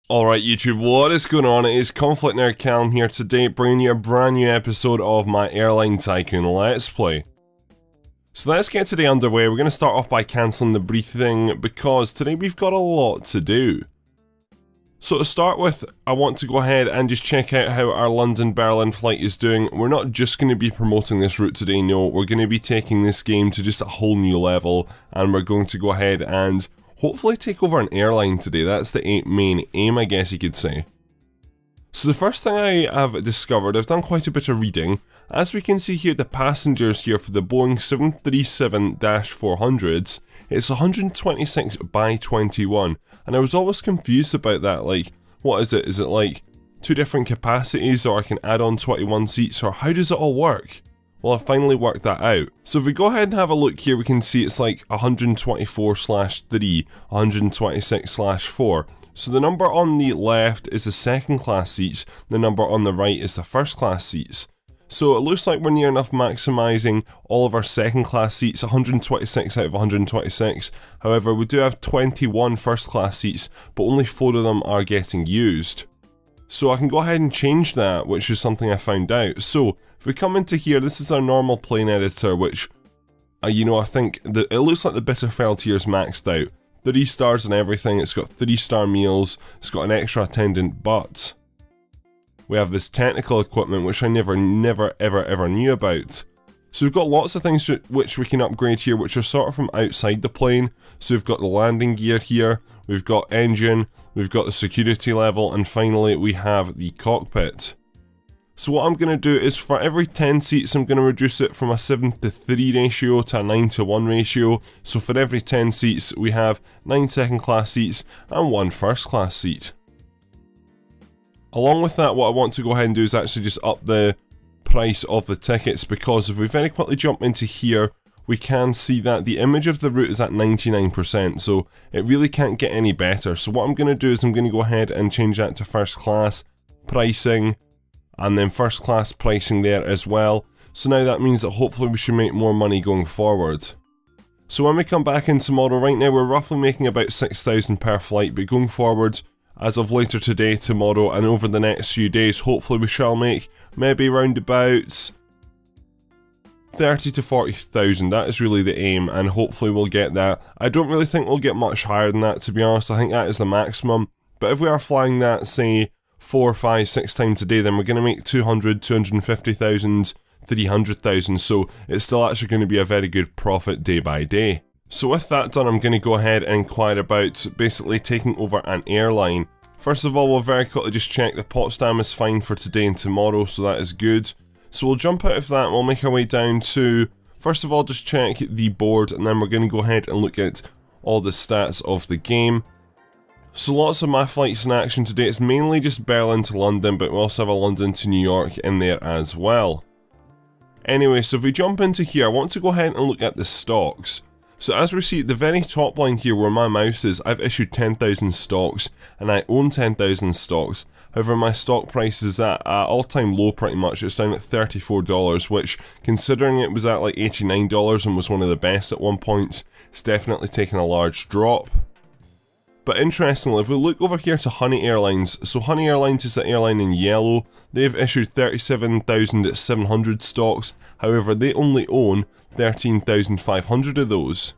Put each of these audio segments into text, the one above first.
Alright YouTube, what is going on? It is ConflctNerd Cam here today, bringing you a brand new episode of my Airline Tycoon Let's Play. So let's get today underway. We're going to start off by cancelling the briefing because today we've got a lot to do. So to start with, I want to go ahead and just check out how our London-Berlin flight is doing. We're not just going to be promoting this route today, no, we're going to be taking this game to just a whole new level, and we're going to go ahead and hopefully take over an airline today. That's the main aim, I guess you could say. So the first thing I have discovered, I've done quite a bit of reading. As we can see here, the passengers here for the Boeing 737-400s, it's 126 by 21. And I was always confused about that, like, what is it? Is it like 2 different capacities, or I can add on 21 seats, or how does it all work? Well, I finally worked that out. So if we go ahead and have a look here, we can see it's like 124/3, 126/4. So the number on the left is the second class seats, the number on the right is the first class seats. So it looks like we're near enough maximising all of our second class seats, 126 out of 126. However, we do have 21 first class seats, but only 4 of them are getting used. So I can go ahead and change that, which is something I found out. So if we come into here, this is our normal plane editor, which, I think it looks like the Bitterfeld here is maxed out. 3 stars and everything, it's got 3-star meals, it's got an extra attendant, but we have this technical equipment which I never ever knew about. So we've got lots of things which we can upgrade here, which are sort of from outside the plane. So we've got the landing gear here, we've got engine, we've got the security level, and finally we have the cockpit. So what I'm going to do is for every 10 seats I'm going to reduce it from a 7:3 ratio to a 9:1 ratio. So for every 10 seats we have 9 second class seats and 1 first class seat. Along with that, what I want to go ahead and do is actually just up the price of the tickets, because if we very quickly jump into here, we can see that the image of the route is at 99%, so it really can't get any better. So what I'm going to do is I'm going to go ahead and change that to first class pricing, and then first class pricing there as well. So now that means that hopefully we should make more money going forward. So when we come back in tomorrow, right now we're roughly making about 6,000 per flight, but going forward, as of later today, tomorrow, and over the next few days, hopefully we shall make maybe around about 30 to 40,000. That is really the aim, and hopefully we'll get that. I don't really think we'll get much higher than that, to be honest. I think that is the maximum. But if we are flying that, say, 4, 5, 6 times a day, then we're going to make 200, 250,000, 300,000. So it's still actually going to be a very good profit day by day. So with that done, I'm going to go ahead and inquire about basically taking over an airline. First of all, we'll very quickly just check the Potsdam is fine for today and tomorrow, so that is good. So we'll jump out of that and we'll make our way down to, first of all, just check the board, and then we're going to go ahead and look at all the stats of the game. So lots of my flights in action today. It's mainly just Berlin to London, but we also have a London to New York in there as well. Anyway, so if we jump into here, I want to go ahead and look at the stocks. So as we see, the very top line here where my mouse is, I've issued 10,000 stocks, and I own 10,000 stocks. However, my stock price is at an all-time low pretty much. It's down at $34, which, considering it was at like $89 and was one of the best at one point, it's definitely taken a large drop. But interestingly, if we look over here to Honey Airlines, so Honey Airlines is the airline in yellow. They've issued 37,700 stocks, however they only own 13,500 of those.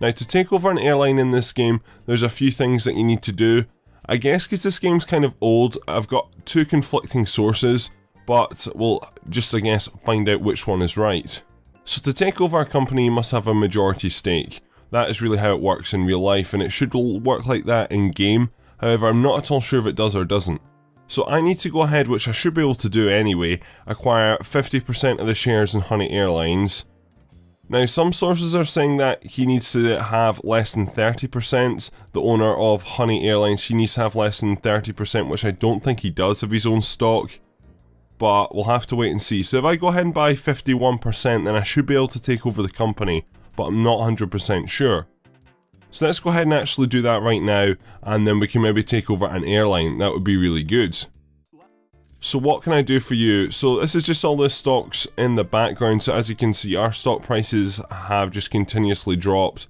Now to take over an airline in this game, there's a few things that you need to do. I guess because this game's kind of old, I've got 2 conflicting sources, but we'll just, I guess, find out which one is right. So to take over a company, you must have a majority stake. That is really how it works in real life, and it should work like that in game. However, I'm not at all sure if it does or doesn't. So I need to go ahead, which I should be able to do anyway, acquire 50% of the shares in Honey Airlines. Now some sources are saying that he needs to have less than 30%, the owner of Honey Airlines, he needs to have less than 30%, which I don't think he does of his own stock. But we'll have to wait and see. So if I go ahead and buy 51%, then I should be able to take over the company, but I'm not 100% sure. So let's go ahead and actually do that right now, and then we can maybe take over an airline. That would be really good. So what can I do for you? So this is just all the stocks in the background. So as you can see, our stock prices have just continuously dropped.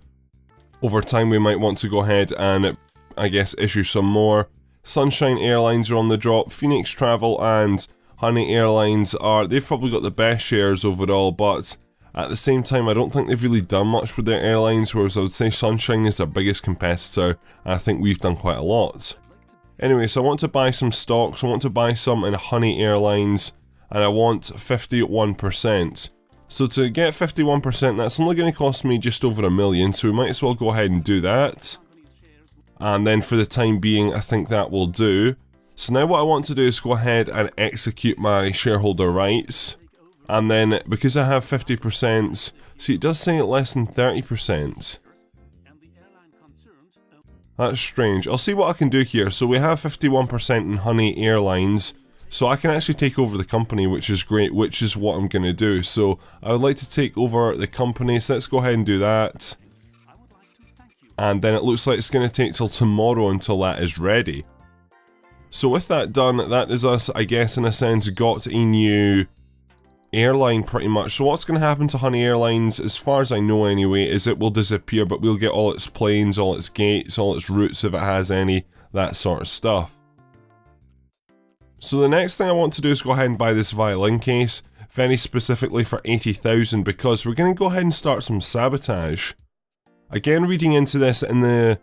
Over time we might want to go ahead and, I guess, issue some more. Sunshine Airlines are on the drop. Phoenix Travel and Honey Airlines they've probably got the best shares overall, but at the same time, I don't think they've really done much with their airlines, whereas I would say Sunshine is their biggest competitor, and I think we've done quite a lot. Anyway, so I want to buy some stocks. I want to buy some in Honey Airlines, and I want 51%. So to get 51%, that's only going to cost me just over $1 million, so we might as well go ahead and do that. And then for the time being, I think that will do. So now what I want to do is go ahead and execute my shareholder rights. And then, because I have 50%, see, it does say less than 30%. That's strange. I'll see what I can do here. So we have 51% in Honey Airlines, so I can actually take over the company, which is great, which is what I'm going to do. So I would like to take over the company, so let's go ahead and do that. And then it looks like it's going to take till tomorrow until that is ready. So with that done, that is us, I guess, in a sense, got a new airline pretty much. So what's going to happen to Honey Airlines, as far as I know anyway, is it will disappear, but we'll get all its planes, all its gates, all its routes if it has any, that sort of stuff. So the next thing I want to do is go ahead and buy this violin case, very specifically for 80,000, because we're going to go ahead and start some sabotage. Again, reading into this in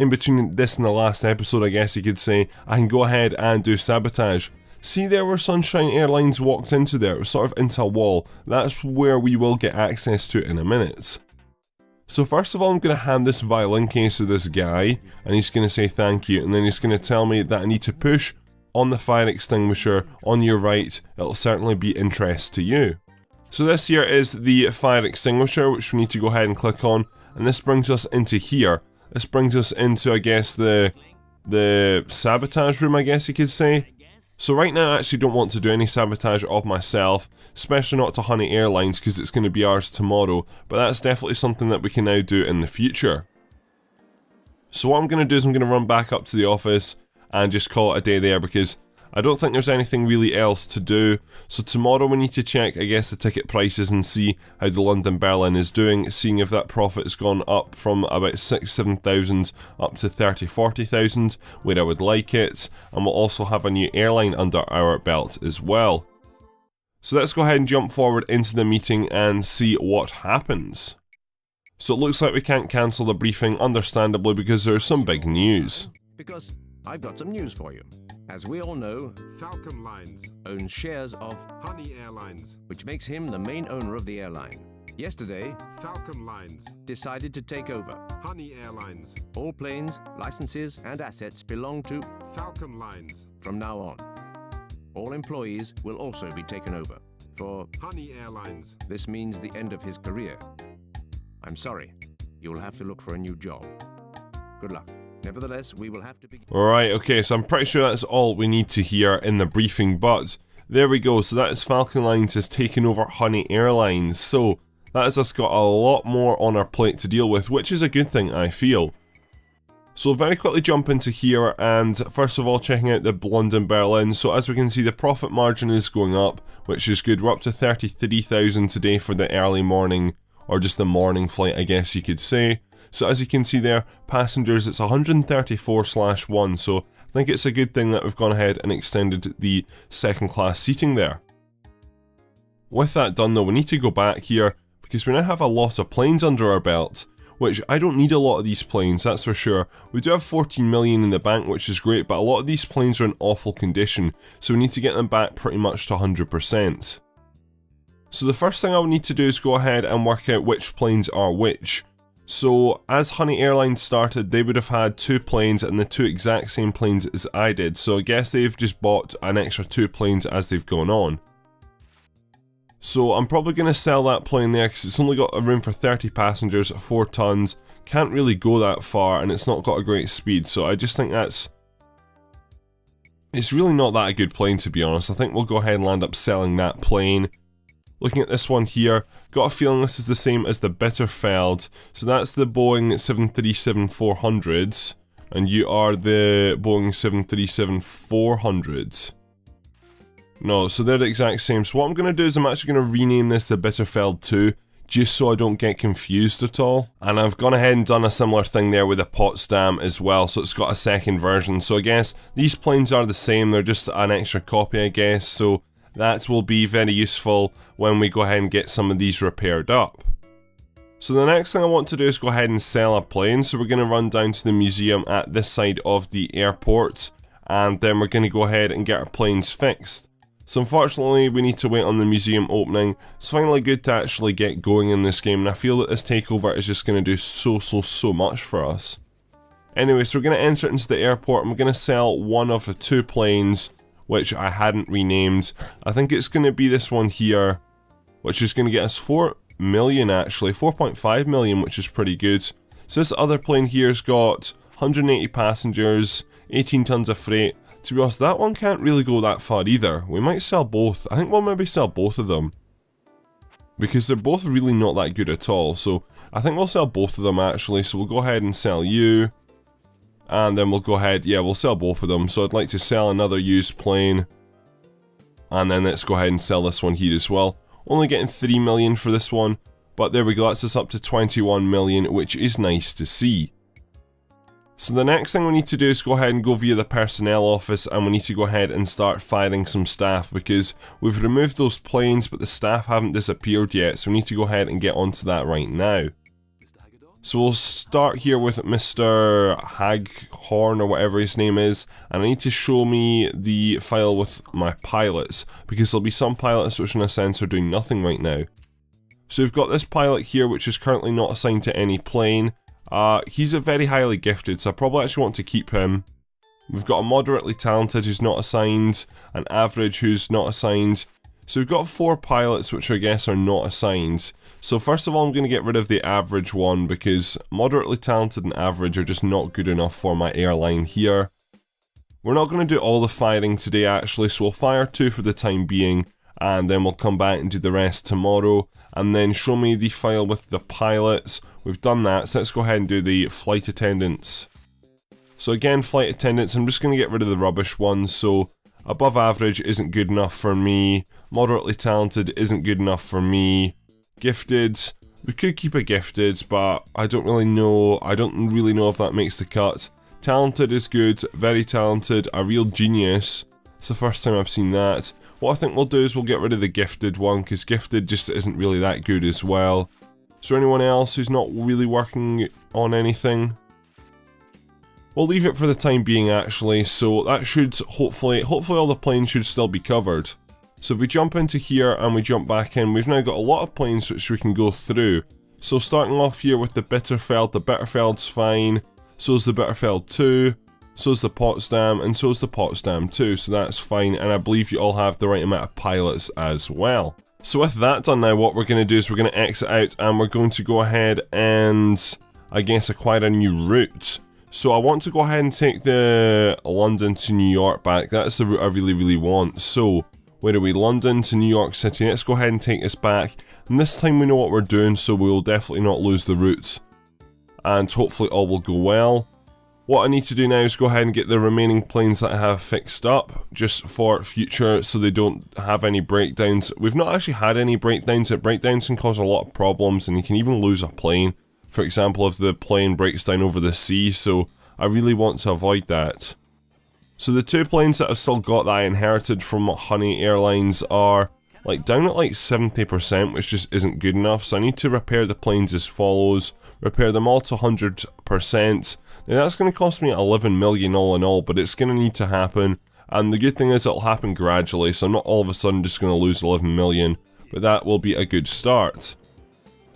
between this and the last episode, I guess you could say, I can go ahead and do sabotage. See there where Sunshine Airlines walked into there, it was sort of into a wall. That's where we will get access to it in a minute. So first of all, I'm going to hand this violin case to this guy, and he's going to say thank you, and then he's going to tell me that I need to push on the fire extinguisher on your right. It'll certainly be interest to you. So this here is the fire extinguisher, which we need to go ahead and click on, and this brings us into here. This brings us into, I guess, the sabotage room, I guess you could say. So right now I actually don't want to do any sabotage of myself, especially not to Honey Airlines because it's going to be ours tomorrow, but that's definitely something that we can now do in the future. So what I'm going to do is I'm going to run back up to the office and just call it a day there because I don't think there's anything really else to do. So tomorrow we need to check, I guess, the ticket prices and see how the London Berlin is doing, seeing if that profit has gone up from about 6,000-7,000 up to 30,000-40,000, where I would like it. And we'll also have a new airline under our belt as well. So let's go ahead and jump forward into the meeting and see what happens. So it looks like we can't cancel the briefing, understandably, because there's some big news. Because I've got some news for you. As we all know, Falcon Lines owns shares of Honey Airlines, which makes him the main owner of the airline. Yesterday, Falcon Lines decided to take over. Honey Airlines, All planes, licenses, and assets belong to. Falcon Lines, From now on, all employees will also be taken over. For Honey Airlines. this means the end of his career. I'm sorry, you'll have to look for a new job. Good luck. Nevertheless, we will have to begin. Alright, okay, so I'm pretty sure that's all we need to hear in the briefing, but there we go. So that is Falcon Lines has taken over Honey Airlines. So that has us got a lot more on our plate to deal with, which is a good thing, I feel. So very quickly jump into here and first of all checking out the London Berlin. So as we can see, the profit margin is going up, which is good. We're up to 33,000 today for the early morning, or just the morning flight, I guess you could say. So as you can see there, passengers, it's 134/1, so I think it's a good thing that we've gone ahead and extended the second class seating there. With that done though, we need to go back here, because we now have a lot of planes under our belt, which I don't need a lot of these planes, that's for sure. We do have 14 million in the bank, which is great, but a lot of these planes are in awful condition, so we need to get them back pretty much to 100%. So the first thing I would need to do is go ahead and work out which planes are which. So as Honey Airlines started, they would have had 2 planes and the 2 exact same planes as I did. So I guess they've just bought an extra 2 planes as they've gone on. So I'm probably going to sell that plane there because it's only got a room for 30 passengers at 4 tons. Can't really go that far and it's not got a great speed. So I just think it's really not that a good plane, to be honest. I think we'll go ahead and land up selling that plane. Looking at this one here, got a feeling this is the same as the Bitterfeld. So that's the Boeing 737-400s, and you are the Boeing 737-400s. No, so they're the exact same. So what I'm going to do is I'm actually going to rename this the Bitterfeld 2, just so I don't get confused at all. And I've gone ahead and done a similar thing there with the Potsdam as well, so it's got a second version. So I guess these planes are the same, they're just an extra copy I guess, so that will be very useful when we go ahead and get some of these repaired up. So the next thing I want to do is go ahead and sell a plane, so we're going to run down to the museum at this side of the airport, and then we're going to go ahead and get our planes fixed. So unfortunately we need to wait on the museum opening. It's finally good to actually get going in this game, and I feel that this takeover is just going to do so much for us. Anyway, so we're going to enter into the airport and we're going to sell one of the two planes which I hadn't renamed. I think it's going to be this one here, which is going to get us 4 million actually, 4.5 million, which is pretty good. So this other plane here's got 180 passengers, 18 tons of freight. To be honest, that one can't really go that far either. We might sell both. I think we'll maybe sell both of them, because they're both really not that good at all. So I think we'll sell both of them actually. So we'll go ahead and sell you, and then we'll go ahead, yeah, we'll sell both of them. So I'd like to sell another used plane, and then let's go ahead and sell this one here as well. Only getting 3 million for this one, but there we go, that's us up to 21 million, which is nice to see. So the next thing we need to do is go ahead and go via the personnel office, and we need to go ahead and start firing some staff, because we've removed those planes but the staff haven't disappeared yet, so we need to go ahead and get onto that right now. So we'll start here with Mr. Haghorn or whatever his name is, and I need to show me the file with my pilots, because there'll be some pilots which in a sense are doing nothing right now. So we've got this pilot here which is currently not assigned to any plane. He's a very highly gifted, so I probably actually want to keep him. We've got a moderately talented who's not assigned, an average who's not assigned. So we've got 4 pilots which I guess are not assigned. So first of all I'm going to get rid of the average one, because moderately talented and average are just not good enough for my airline here. We're not going to do all the firing today actually, so we'll fire 2 for the time being, and then we'll come back and do the rest tomorrow. And then show me the file with the pilots. We've done that, so let's go ahead and do the flight attendants. So again, flight attendants, I'm just going to get rid of the rubbish ones. So above average isn't good enough for me, moderately talented isn't good enough for me, gifted, we could keep a gifted, but I don't really know if that makes the cut. Talented is good, very talented, a real genius. It's the first time I've seen that. What I think we'll do is we'll get rid of the gifted one, because gifted just isn't really that good as well. Is there anyone else who's not really working on anything? We'll leave it for the time being actually, so that should hopefully all the planes should still be covered. So if we jump into here and we jump back in, we've now got a lot of planes which we can go through. So starting off here with the Bitterfeld's fine, so's the Bitterfeld 2. So's the Potsdam, and so's the Potsdam too, so that's fine, and I believe you all have the right amount of pilots as well. So with that done now, what we're going to do is we're going to exit out, and we're going to go ahead and, I guess, acquire a new route. So I want to go ahead and take the London to New York back. That's the route I really want. So, where are we? London to New York City. Let's go ahead and take this back, and this time we know what we're doing, so we will definitely not lose the route, and hopefully all will go well. What I need to do now is go ahead and get the remaining planes that I have fixed up, just for future, so they don't have any breakdowns. We've not actually had any breakdowns. Breakdowns can cause a lot of problems, and you can even lose a plane. For example, if the plane breaks down over the sea, so I really want to avoid that. So the 2 planes that I've still got that I inherited from Honey Airlines are down at 70%, which just isn't good enough, so I need to repair the planes as follows. Repair them all to 100%. Now that's going to cost me 11 million all in all, but it's going to need to happen, and the good thing is it'll happen gradually, so I'm not all of a sudden just going to lose 11 million, but that will be a good start.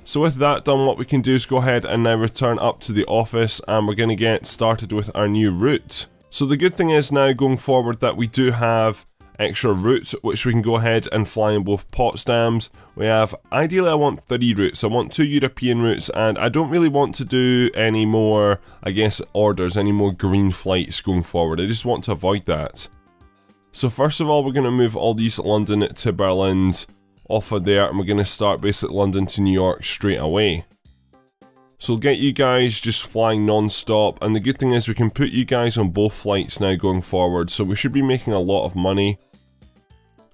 So with that done, what we can do is go ahead and now return up to the office, and we're going to get started with our new route. So the good thing is now going forward that we do have extra routes which we can go ahead and fly in both Potsdams. We have, ideally I want 3 routes, I want 2 European routes, and I don't really want to do any more, I guess, orders, any more green flights going forward. I just want to avoid that. So first of all we're going to move all these London to Berlins off of there, and we're going to start basically London to New York straight away. So we'll get you guys just flying non-stop, and the good thing is we can put you guys on both flights now going forward, so we should be making a lot of money.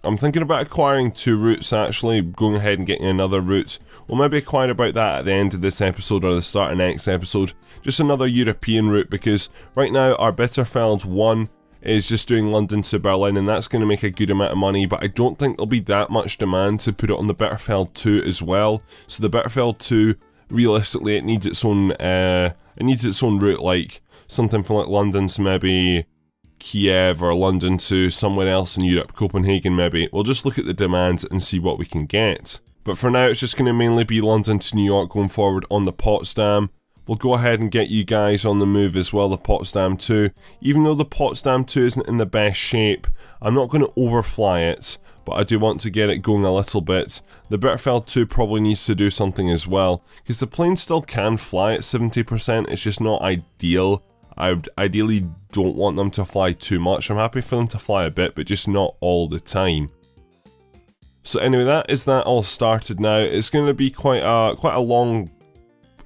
I'm thinking about acquiring 2 routes actually, going ahead and getting another route. We'll maybe acquire about that at the end of this episode or the start of next episode. Just another European route, because right now our Bitterfeld 1 is just doing London to Berlin, and that's going to make a good amount of money, but I don't think there'll be that much demand to put it on the Bitterfeld 2 as well. So the Bitterfeld 2, realistically, it needs its own route, like something from like London to maybe Kiev, or London to somewhere else in Europe, Copenhagen maybe. We'll just look at the demands and see what we can get. But for now, it's just going to mainly be London to New York going forward on the Potsdam. We'll go ahead and get you guys on the move as well, the Potsdam 2. Even though the Potsdam 2 isn't in the best shape, I'm not going to overfly it, but I do want to get it going a little bit. The Bitterfeld 2 probably needs to do something as well, because the plane still can fly at 70%, it's just not ideal. I ideally don't want them to fly too much. I'm happy for them to fly a bit, but just not all the time. So anyway, that all started now. It's going to be quite a long.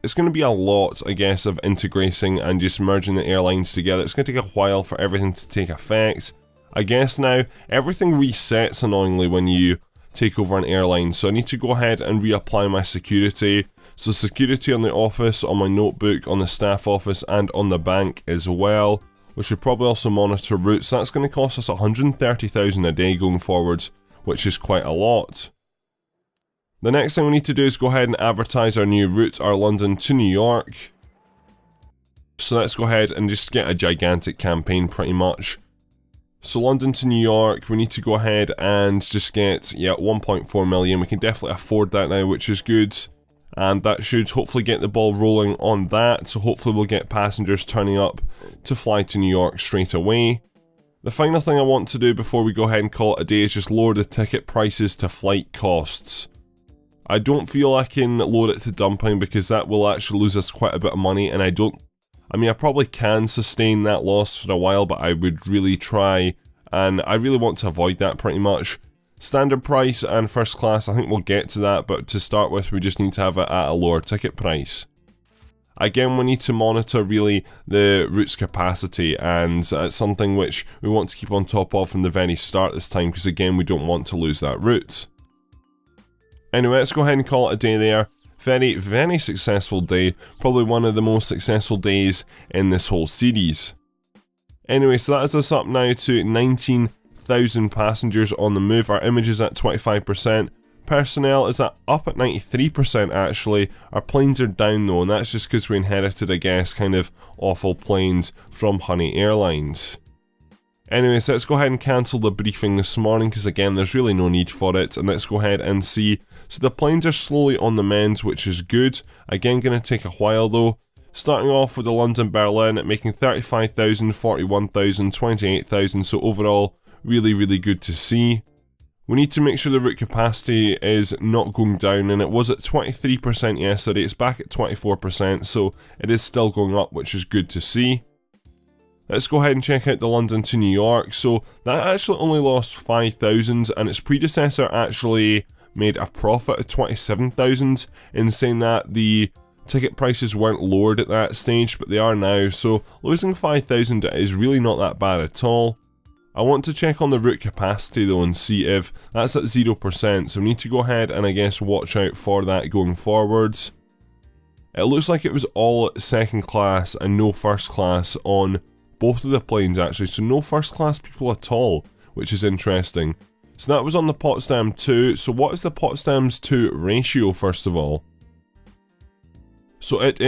It's going to be a lot, I guess, of integrating and just merging the airlines together. It's going to take a while for everything to take effect. I guess now everything resets annoyingly when you take over an airline. So I need to go ahead and reapply my security. So security on the office, on my notebook, on the staff office, and on the bank as well. We should probably also monitor routes. That's going to cost us 130,000 a day going forward, which is quite a lot. The next thing we need to do is go ahead and advertise our new route, our London to New York. So let's go ahead and just get a gigantic campaign pretty much. So London to New York, we need to go ahead and just get, 1.4 million. We can definitely afford that now, which is good. And that should hopefully get the ball rolling on that. So hopefully we'll get passengers turning up to fly to New York straight away. The final thing I want to do before we go ahead and call it a day is just lower the ticket prices to flight costs. I don't feel I can lower it to dumping, because that will actually lose us quite a bit of money, and I probably can sustain that loss for a while, but I would really try, and I really want to avoid that pretty much. Standard price and first class, I think we'll get to that, but to start with we just need to have it at a lower ticket price. Again, we need to monitor really the route's capacity, and it's something which we want to keep on top of from the very start this time, because again we don't want to lose that route. Anyway, let's go ahead and call it a day there. Very, very successful day. Probably one of the most successful days in this whole series. Anyway, so that is us up now to 19,000 passengers on the move. Our image is at 25%. Personnel is up at 93% actually. Our planes are down though, and that's just because we inherited, I guess, kind of awful planes from Honey Airlines. Anyway, so let's go ahead and cancel the briefing this morning, because again there's really no need for it, and let's go ahead and see. So the planes are slowly on the mend, which is good. Again, going to take a while though. Starting off with the London Berlin at making 35,000, 41,000, 28,000, so overall really, really good to see. We need to make sure the route capacity is not going down, and it was at 23% yesterday, it's back at 24%, so it is still going up, which is good to see. Let's go ahead and check out the London to New York. So that actually only lost 5,000, and its predecessor actually made a profit of 27,000, in saying that the ticket prices weren't lowered at that stage, but they are now. So losing 5,000 is really not that bad at all. I want to check on the route capacity though and see if that's at 0%, so we need to go ahead and I guess watch out for that going forwards. It looks like it was all second class and no first class on both of the planes actually, so no first class people at all, which is interesting. So that was on the Potsdam 2, so what is the Potsdam's to ratio first of all? So it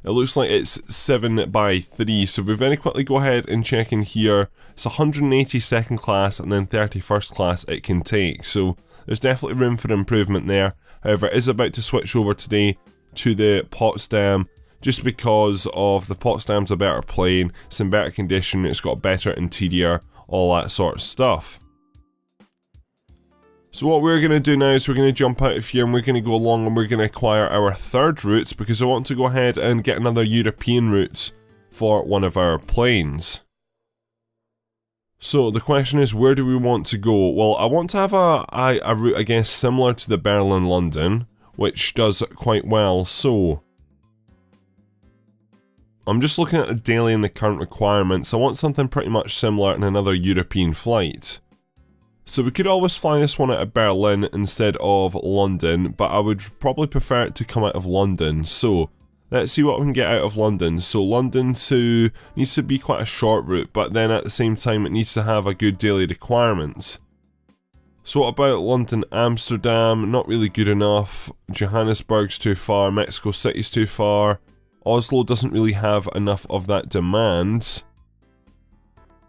looks like it's 7:3, so we very quickly go ahead and check in here. It's 180 second class and then 30 first class it can take, so there's definitely room for improvement there. However, it is about to switch over today to the Potsdam, just because of the Potsdam's a better plane, it's in better condition, it's got better interior, all that sort of stuff. So what we're going to do now is we're going to jump out of here and we're going to go along and we're going to acquire our third route, because I want to go ahead and get another European route for one of our planes. So the question is, where do we want to go? Well, I want to have a route, I guess, similar to the Berlin-London, which does quite well, so I'm just looking at the daily and the current requirements. I want something pretty much similar in another European flight. So we could always fly this one out of Berlin instead of London, but I would probably prefer it to come out of London. So let's see what we can get out of London. So London to needs to be quite a short route, but then at the same time it needs to have a good daily requirements. So what about London, Amsterdam? Not really good enough. Johannesburg's too far. Mexico City's too far. Oslo doesn't really have enough of that demand.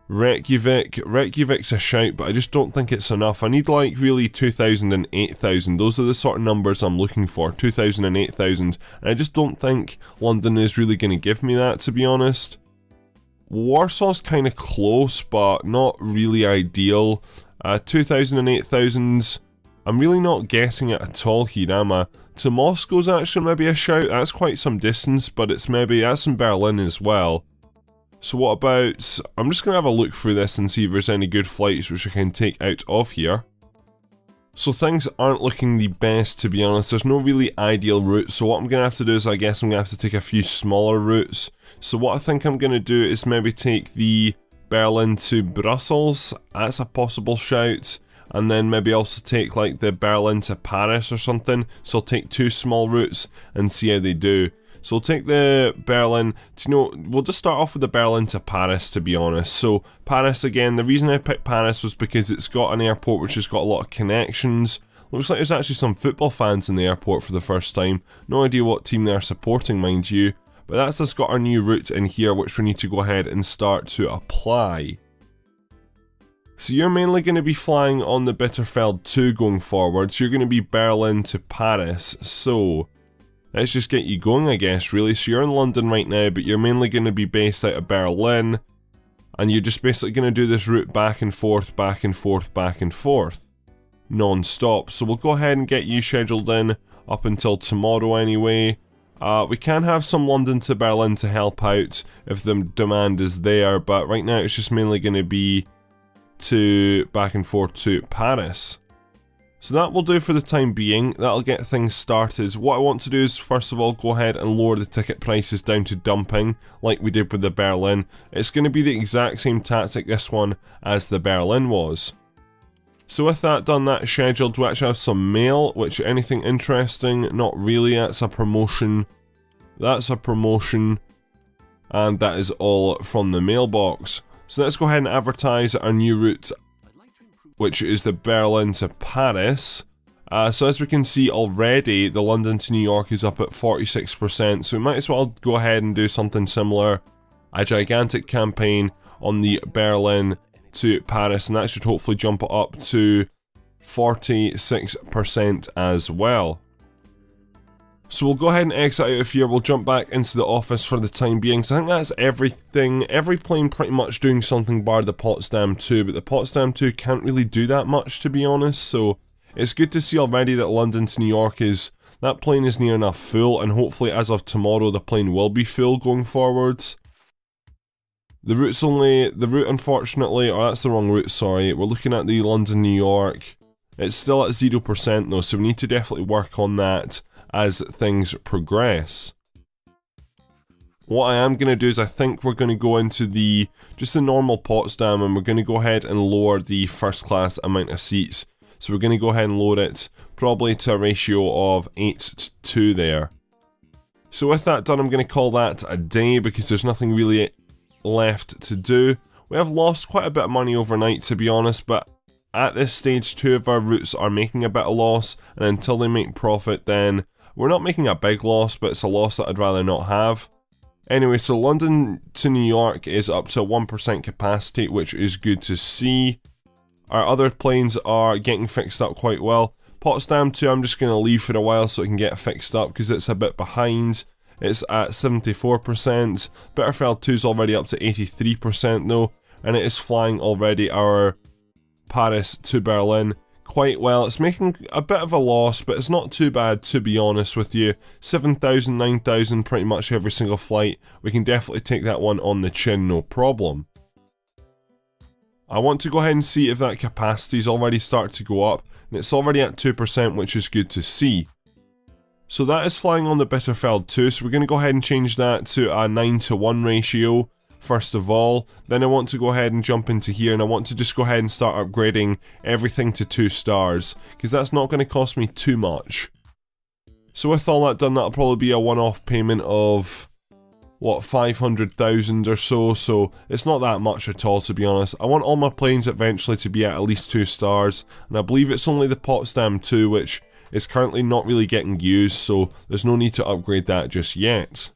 Reykjavik's a shout, but I just don't think it's enough. I need like really 2,000 and 8,000. Those are the sort of numbers I'm looking for, 2,000 and 8,000. And I just don't think London is really going to give me that, to be honest. Warsaw's kind of close, but not really ideal. 2,000 and 8,000, I'm really not guessing it at all here, am I? To Moscow's actually maybe a shout. That's quite some distance, but that's in Berlin as well. So what about, I'm just going to have a look through this and see if there's any good flights which I can take out of here. So things aren't looking the best, to be honest. There's no really ideal route, so what I'm going to have to do is I guess I'm going to have to take a few smaller routes. So what I think I'm going to do is maybe take the Berlin to Brussels, that's a possible shout, and then maybe also take like the Berlin to Paris or something. So I'll take two small routes and see how they do. So we'll take the Berlin to, we'll just start off with the Berlin to Paris, to be honest. So Paris again, the reason I picked Paris was because it's got an airport which has got a lot of connections. Looks like there's actually some football fans in the airport for the first time. No idea what team they're supporting, mind you. But that's just got our new route in here, which we need to go ahead and start to apply. So you're mainly going to be flying on the Bitterfeld 2 going forward. So you're going to be Berlin to Paris. So let's just get you going, I guess, really. So you're in London right now, but you're mainly going to be based out of Berlin. And you're just basically going to do this route back and forth, back and forth, back and forth. Non-stop. So we'll go ahead and get you scheduled in up until tomorrow anyway. We can have some London to Berlin to help out if the demand is there, but right now it's just mainly going to be to back and forth to Paris. So that will do for the time being. That'll get things started. What I want to do is first of all go ahead and lower the ticket prices down to dumping like we did with the Berlin. It's going to be the exact same tactic this one as the Berlin was. So with that done, that's scheduled. We actually have some mail, which anything interesting? Not really, that's a promotion. That's a promotion. And that is all from the mailbox. So let's go ahead and advertise our new route, which is the Berlin to Paris. So as we can see already, the London to New York is up at 46%, so we might as well go ahead and do something similar. A gigantic campaign on the Berlin to Paris, and that should hopefully jump it up to 46% as well. So we'll go ahead and exit out of here. We'll jump back into the office for the time being. So I think that's everything. Every plane pretty much doing something bar the Potsdam 2, but the Potsdam 2 can't really do that much, to be honest. So it's good to see already that London to New York that plane is near enough full, and hopefully as of tomorrow the plane will be full going forwards. The route unfortunately, or that's the wrong route, sorry, we're looking at the London New York. It's still at 0% though, so we need to definitely work on that as things progress. What I am going to do is I think we're going to go into just the normal Potsdam, and we're going to go ahead and lower the first class amount of seats. So we're going to go ahead and load it probably to a ratio of 8 to 2 there. So with that done, I'm going to call that a day because there's nothing really left to do. We have lost quite a bit of money overnight, to be honest, but at this stage 2 of our routes are making a bit of loss, and until they make profit then we're not making a big loss, but it's a loss that I'd rather not have. Anyway, so London to New York is up to 1% capacity, which is good to see. Our other planes are getting fixed up quite well. Potsdam 2 I'm just going to leave for a while so it can get fixed up because it's a bit behind. It's at 74%. Bitterfeld 2 is already up to 83% though, and it is flying already our Paris to Berlin quite well. It's making a bit of a loss, but it's not too bad, to be honest with you. 7,000, 9,000 pretty much every single flight. We can definitely take that one on the chin, no problem. I want to go ahead and see if that capacity's already started to go up, and it's already at 2%, which is good to see. So that is flying on the Bitterfeld 2, so we're going to go ahead and change that to a 9:1 ratio first of all. Then I want to go ahead and jump into here, and I want to just go ahead and start upgrading everything to 2 stars, because that's not going to cost me too much. So with all that done, that'll probably be a one-off payment of, what, 500,000 or so, so it's not that much at all, to be honest. I want all my planes eventually to be at least 2 stars, and I believe it's only the Potsdam 2, which is currently not really getting used, so there's no need to upgrade that just yet.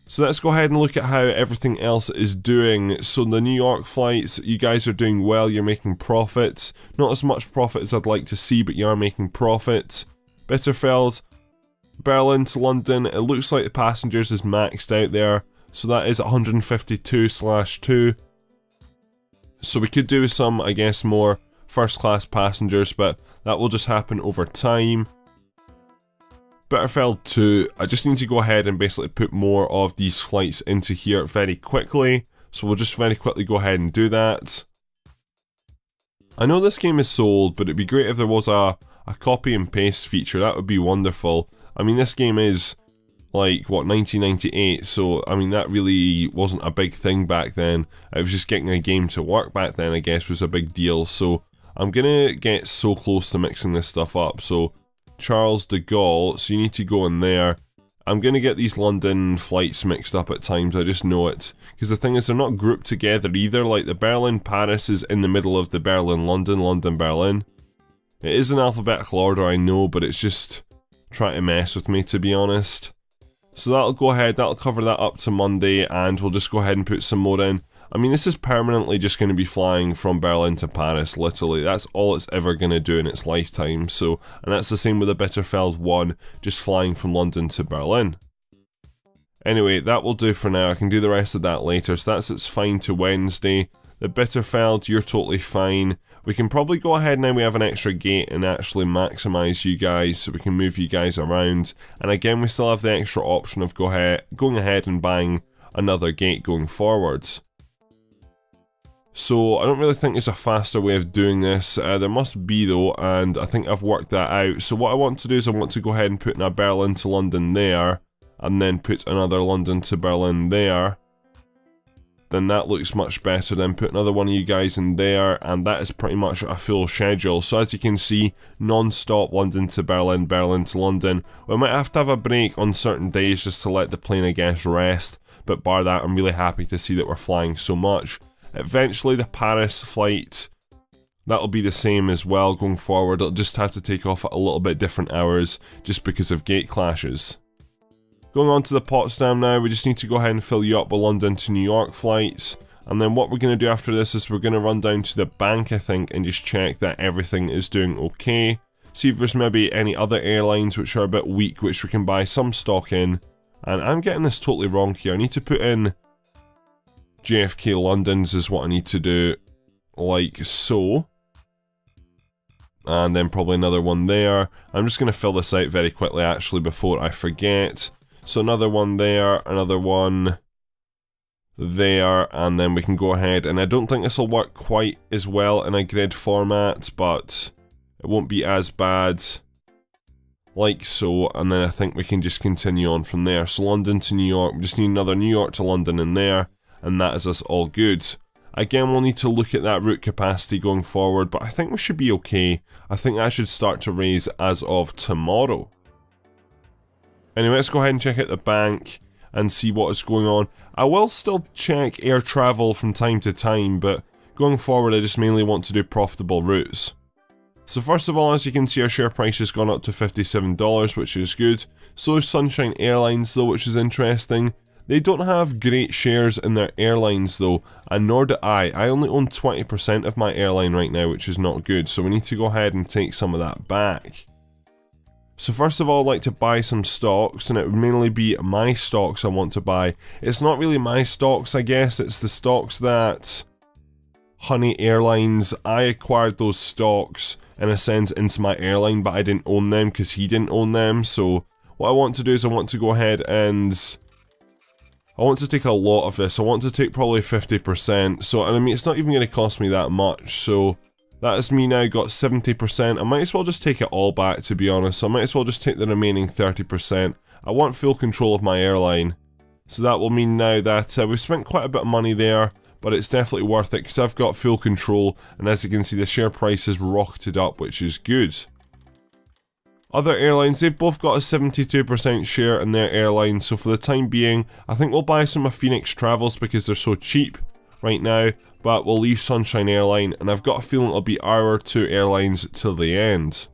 So let's go ahead and look at how everything else is doing. So the New York flights, you guys are doing well, you're making profits. Not as much profit as I'd like to see, but you are making profit. Bitterfeld, Berlin to London, it looks like the passengers is maxed out there. So that is 152/2. So we could do with some, I guess, more first class passengers, but that will just happen over time. Bitterfeld 2, I just need to go ahead and basically put more of these flights into here very quickly, so we'll just very quickly go ahead and do that. I know this game is sold, but it'd be great if there was a copy and paste feature, that would be wonderful. I mean, this game is like, what, 1998, so I mean that really wasn't a big thing back then. It was just getting a game to work back then, I guess, was a big deal, so I'm gonna get so close to mixing this stuff up. So Charles de Gaulle, so you need to go in there. I'm going to get these London flights mixed up at times, I just know it. Because the thing is, they're not grouped together either, like the Berlin-Paris is in the middle of the Berlin-London, London-Berlin. It is in alphabetical order, I know, but it's just trying to mess with me, to be honest. So that'll go ahead, that'll cover that up to Monday, and we'll just go ahead and put some more in. I mean, this is permanently just going to be flying from Berlin to Paris, literally. That's all it's ever going to do in its lifetime. So, and that's the same with the Bitterfeld 1, just flying from London to Berlin. Anyway, that will do for now. I can do the rest of that later. So that's it's fine to Wednesday. The Bitterfeld, you're totally fine. We can probably go ahead now we have an extra gate and actually maximise you guys, so we can move you guys around. And again, we still have the extra option of going ahead and buying another gate going forwards. So I don't really think there's a faster way of doing this. There must be though, and I think I've worked that out. So what I want to do is I want to go ahead and put in a Berlin to London there, and then put another London to Berlin there. Then that looks much better. Then put another one of you guys in there, and that is pretty much a full schedule. So as you can see, non-stop London to Berlin, Berlin to London. We might have to have a break on certain days just to let the plane, I guess, rest. But bar that, I'm really happy to see that we're flying so much. Eventually the Paris flight, that'll be the same as well going forward. It'll just have to take off at a little bit different hours just because of gate clashes. Going on to the Potsdam now, we just need to go ahead and fill you up with London to New York flights. And then what we're going to do after this is we're going to run down to the bank, I think, and just check that everything is doing okay. See if there's maybe any other airlines which are a bit weak, which we can buy some stock in. And I'm getting this totally wrong here. I need to put in JFK London's is what I need to do, like so. And then probably another one there. I'm just going to fill this out very quickly actually before I forget. So another one there, another one there, and then we can go ahead. And I don't think this will work quite as well in a grid format, but it won't be as bad. Like so, and then I think we can just continue on from there. So London to New York, we just need another New York to London in there. And that is us all good. Again, we'll need to look at that route capacity going forward, but I think we should be okay. I think that should start to raise as of tomorrow. Anyway, let's go ahead and check out the bank and see what is going on. I will still check air travel from time to time, but going forward I just mainly want to do profitable routes. So first of all, as you can see, our share price has gone up to $57, which is good. So is Sunshine Airlines though, which is interesting. They don't have great shares in their airlines though, and nor do I. I only own 20% of my airline right now, which is not good, so we need to go ahead and take some of that back. So first of all, I'd like to buy some stocks, and it would mainly be my stocks I want to buy. It's not really my stocks, I guess, it's the stocks that Honey Airlines, I acquired those stocks in a sense into my airline, but I didn't own them because he didn't own them. So what I want to do is I want to go ahead and I want to take a lot of this. I want to take probably 50%. So, and I mean, it's not even going to cost me that much. So that is me now got 70%. I might as well just take it all back, to be honest. So I might as well just take the remaining 30%. I want full control of my airline. So that will mean now that we've spent quite a bit of money there, but it's definitely worth it because I've got full control, and as you can see the share price has rocketed up, which is good. Other airlines, they've both got a 72% share in their airlines, so for the time being, I think we'll buy some of Phoenix Travels because they're so cheap right now, but we'll leave Sunshine Airline, and I've got a feeling it'll be our two airlines till the end.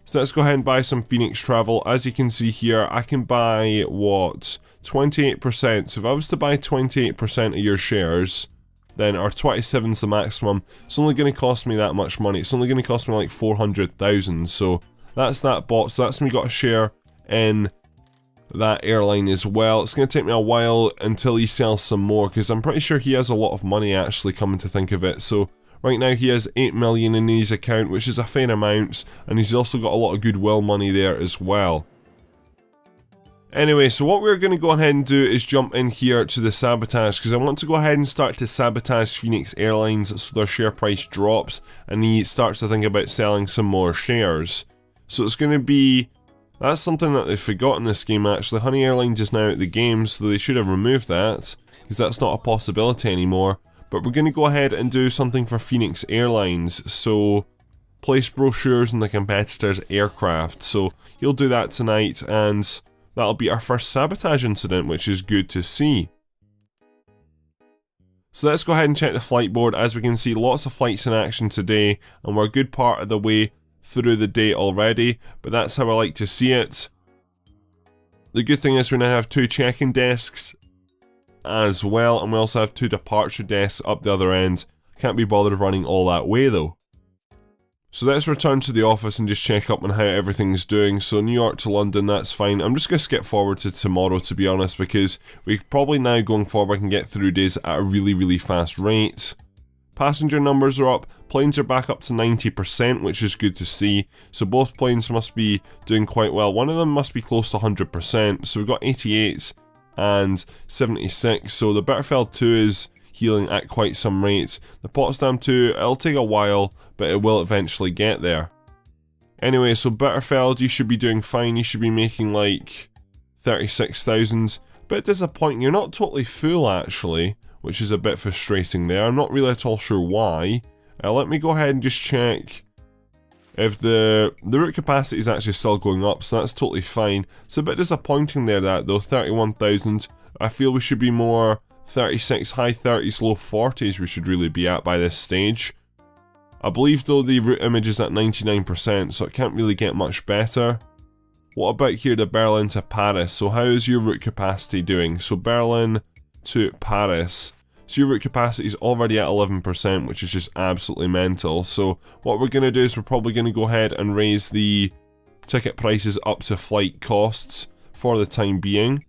So let's go ahead and buy some Phoenix Travel. As you can see here, I can buy, what, 28%. So if I was to buy 28% of your shares, then, or 27's the maximum, it's only going to cost me that much money. It's only going to cost me like 400,000, so that's that bought. So that's me got a share in that airline as well. It's going to take me a while until he sells some more, because I'm pretty sure he has a lot of money actually, coming to think of it. So right now he has 8 million in his account, which is a fair amount, and he's also got a lot of goodwill money there as well. Anyway, so what we're going to go ahead and do is jump in here to the sabotage, because I want to go ahead and start to sabotage Phoenix Airlines so their share price drops and he starts to think about selling some more shares. So it's going to be, that's something that they've forgotten this game actually. Honey Airlines is now out of the game, so they should have removed that, because that's not a possibility anymore. But we're going to go ahead and do something for Phoenix Airlines, so place brochures in the competitor's aircraft. So he'll do that tonight, and that'll be our first sabotage incident, which is good to see. So let's go ahead and check the flight board. As we can see, lots of flights in action today, and we're a good part of the way through the day already, but that's how I like to see it. The good thing is we now have 2 check-in desks as well, and we also have 2 departure desks up the other end. Can't be bothered running all that way though. So let's return to the office and just check up on how everything's doing. So New York to London, that's fine. I'm just going to skip forward to tomorrow, to be honest, because we probably now going forward can get through days at a really fast rate. Passenger numbers are up, planes are back up to 90%, which is good to see. So both planes must be doing quite well. One of them must be close to 100%, so we've got 88 and 76. So the Bitterfeld 2 is healing at quite some rates. The Potsdam 2, it'll take a while, but it will eventually get there. Anyway, so Bitterfeld, you should be doing fine. You should be making like 36,000. Bit disappointing, you're not totally full actually, which is a bit frustrating there. I'm not really at all sure why. Let me go ahead and just check if the route capacity is actually still going up, so that's totally fine. It's a bit disappointing there, that though, 31,000. I feel we should be more 36, high 30s, low 40s we should really be at by this stage. I believe though the route image is at 99%, so it can't really get much better. What about here to Berlin to Paris? So how is your route capacity doing? So Berlin to Paris. So your route capacity is already at 11%, which is just absolutely mental. So what we're going to do is we're probably going to go ahead and raise the ticket prices up to flight costs for the time being.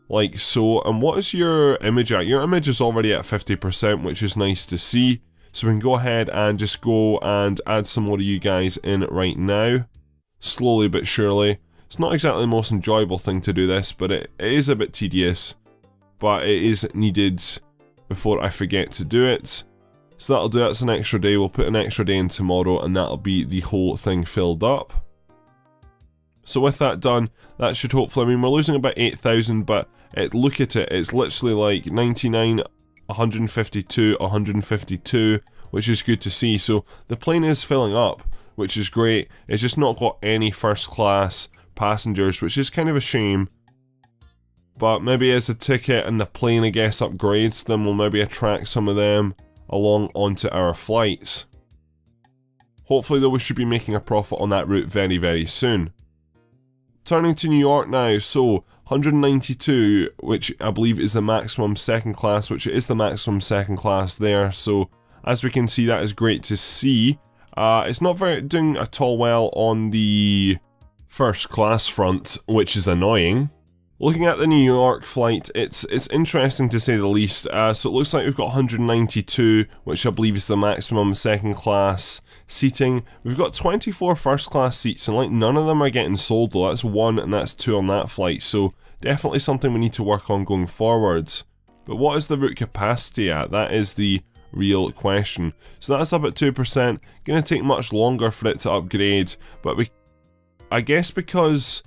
Like so. And what is your image at? Your image is already at 50%, which is nice to see. So we can go ahead and just go and add some more of you guys in right now. Slowly but surely. It's not exactly the most enjoyable thing to do this, but it is a bit tedious. But it is needed before I forget to do it. So that'll do, that's an extra day. We'll put an extra day in tomorrow, and that'll be the whole thing filled up. So with that done, that should hopefully, I mean, we're losing about 8,000, but look at it, it's literally like 99, 152, 152, which is good to see. So the plane is filling up, which is great. It's just not got any first class passengers, which is kind of a shame. But maybe as the ticket and the plane, I guess, upgrades, then we'll maybe attract some of them along onto our flights. Hopefully though, we should be making a profit on that route very soon. Turning to New York now, so 192, which I believe is the maximum second class, which is the maximum second class there. So as we can see, that is great to see. It's not doing at all well on the first class front, which is annoying. Looking at the New York flight, it's interesting to say the least. So it looks like we've got 192, which I believe is the maximum second class seating. We've got 24 first class seats, and like none of them are getting sold though. That's 1 and that's 2 on that flight, so definitely something we need to work on going forwards. But what is the route capacity at? That is the real question. So that's up at 2%. Gonna take much longer for it to upgrade, but I guess because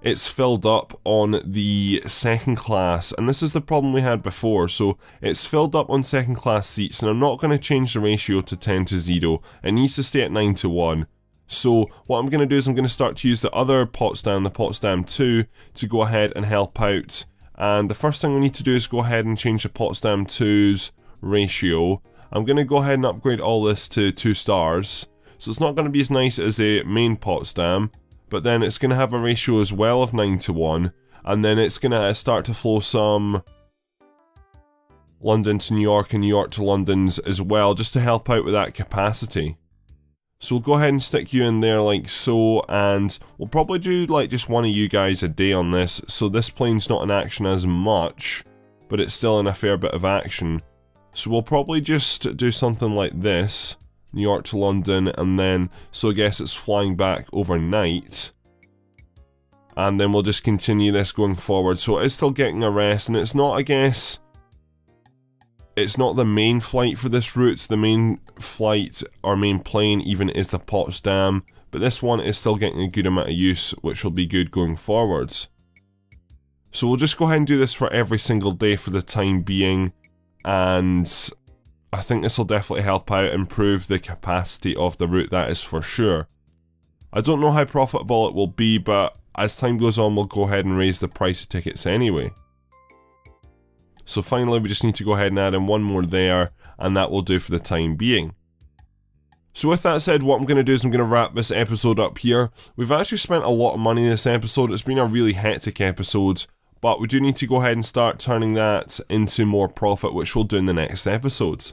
it's filled up on the second class, and this is the problem we had before. So it's filled up on second class seats, and I'm not going to change the ratio to 10:0. It needs to stay at 9:1. So what I'm going to do is I'm going to start to use the other Potsdam, the Potsdam 2, to go ahead and help out. And the first thing we need to do is go ahead and change the Potsdam 2's ratio. I'm going to go ahead and upgrade all this to 2 stars. So it's not going to be as nice as a main Potsdam, but then it's going to have a ratio as well of 9:1, and then it's going to start to flow some London to New York and New York to London's as well, just to help out with that capacity. So we'll go ahead and stick you in there like so, and we'll probably do like just one of you guys a day on this, so this plane's not in action as much, but it's still in a fair bit of action. So we'll probably just do something like this, New York to London, and then, so I guess it's flying back overnight. And then we'll just continue this going forward. So it is still getting a rest, and it's not, I guess, it's not the main flight for this route. The main flight, or main plane even, is the Potsdam, but this one is still getting a good amount of use, which will be good going forwards. So we'll just go ahead and do this for every single day for the time being, and I think this will definitely help out improve the capacity of the route, that is for sure. I don't know how profitable it will be, but as time goes on we'll go ahead and raise the price of tickets anyway. So finally we just need to go ahead and add in one more there, and that will do for the time being. So with that said, what I'm going to do is I'm going to wrap this episode up here. We've actually spent a lot of money in this episode. It's been a really hectic episode, but we do need to go ahead and start turning that into more profit, which we'll do in the next episode.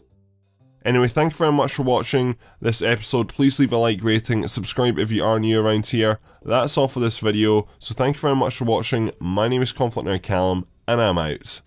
Anyway, thank you very much for watching this episode. Please leave a like, rating, subscribe if you are new around here. That's all for this video, so thank you very much for watching. My name is ConflctNerd Callum, and I'm out.